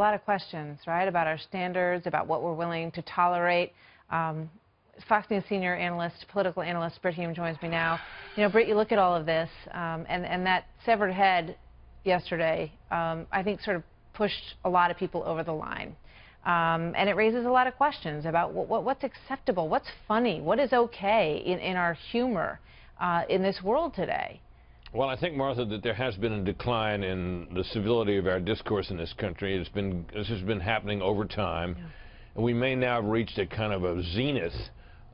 A lot of questions, right, about our standards, about what we're willing to tolerate. Fox News senior analyst, political analyst Brit Hume joins me now. You know, Brit, you look at all of this, and that severed head yesterday, I think sort of pushed a lot of people over the line. And it raises a lot of questions about what's acceptable, what's funny, what is okay in our humor in this world today. Well, I think, Martha, that there has been a decline in the civility of our discourse in this country. This has been happening over time. Yeah. And we may now have reached a kind of a zenith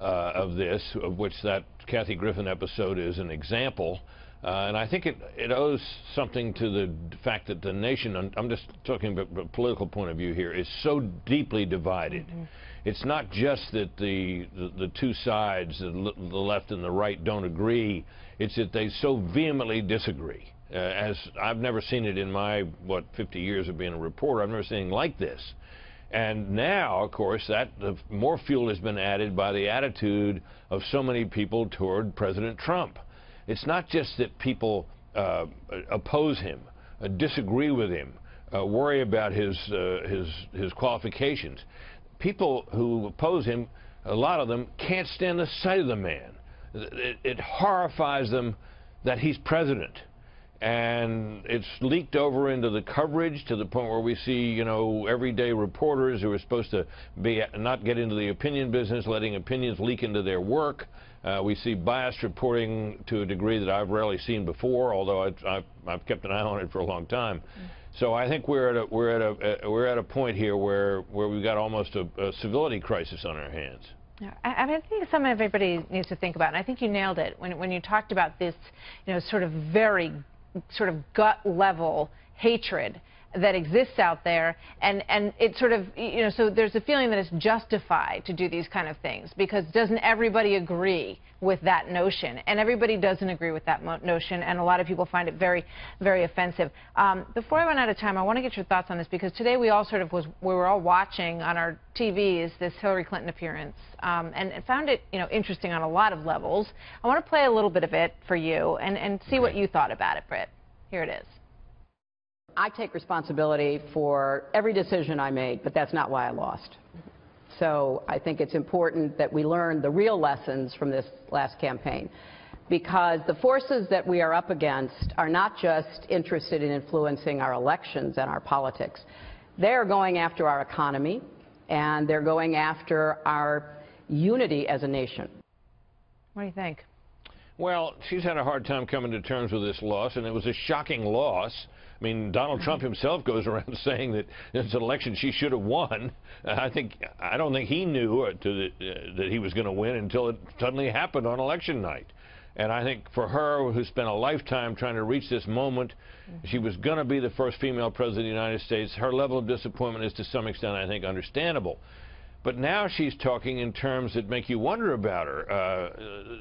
of this, of which that Kathy Griffin episode is an example. And I think it owes something to the fact that the nation, I'm just talking about a political point of view here, is so deeply divided. Mm-hmm. It's not just that the two sides, the left and the right, don't agree. It's that they so vehemently disagree. As I've never seen it in my, 50 years of being a reporter, I've never seen anything like this. And now, of course, that more fuel has been added by the attitude of so many people toward President Trump. It's not just that people oppose him, disagree with him, worry about his qualifications. People who oppose him, a lot of them can't stand the sight of the man. It horrifies them that he's president. And it's leaked over into the coverage to the point where we see, you know, everyday reporters who are supposed to not get into the opinion business, letting opinions leak into their work. We see biased reporting to a degree that I've rarely seen before, although I've kept an eye on it for a long time. So I think we're at a point here where we've got almost a civility crisis on our hands. Yeah, I think something everybody needs to think about, and I think you nailed it when you talked about this, you know, sort of very sort of gut level hatred that exists out there, and it sort of, you know, so there's a feeling that it's justified to do these kind of things because doesn't everybody agree with that notion? And everybody doesn't agree with that notion, and a lot of people find it very, very offensive. Before I run out of time, I want to get your thoughts on this because today we all sort of we were all watching on our TVs this Hillary Clinton appearance, and found it, you know, interesting on a lot of levels. I want to play a little bit of it for you and see what you thought about it, Brit. Here it is. I take responsibility for every decision I made, but that's not why I lost. So I think it's important that we learn the real lessons from this last campaign, because the forces that we are up against are not just interested in influencing our elections and our politics. They're going after our economy, and they're going after our unity as a nation. What do you think? Well, she's had a hard time coming to terms with this loss, and it was a shocking loss. I mean, Donald Trump himself goes around saying that it's an election she should have won. I don't think he knew that he was going to win until it suddenly happened on election night. And I think for her, who spent a lifetime trying to reach this moment, she was going to be the first female president of the United States. Her level of disappointment is to some extent, I think, understandable. But now she's talking in terms that make you wonder about her.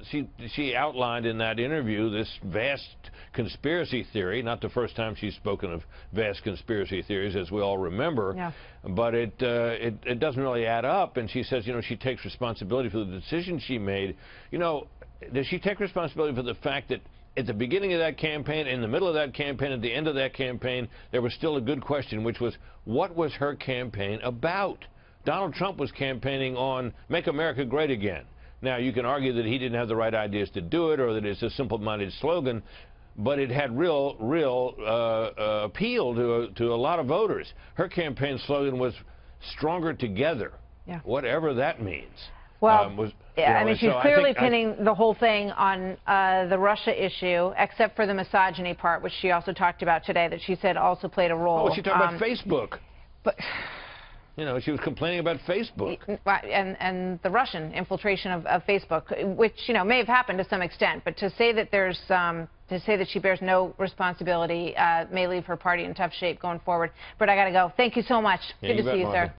She outlined in that interview this vast conspiracy theory, not the first time she's spoken of vast conspiracy theories, as we all remember, yeah. But it doesn't really add up. And she says, you know, she takes responsibility for the decision she made. You know, does she take responsibility for the fact that at the beginning of that campaign, in the middle of that campaign, at the end of that campaign, there was still a good question, which was, what was her campaign about? Donald Trump was campaigning on Make America Great Again. Now, you can argue that he didn't have the right ideas to do it or that it's a simple-minded slogan, but it had real appeal to a lot of voters. Her campaign slogan was Stronger Together, yeah. Whatever that means. Well, yeah, I mean, she's clearly pinning the whole thing on the Russia issue, except for the misogyny part, which she also talked about today, that she said also played a role. Oh, she talked about Facebook. But you know, she was complaining about Facebook. And the Russian infiltration of Facebook, which, you know, may have happened to some extent, but to say that there's, to say that she bears no responsibility may leave her party in tough shape going forward. But I got to go. Thank you so much. Yeah, good to see you, Martha. sir.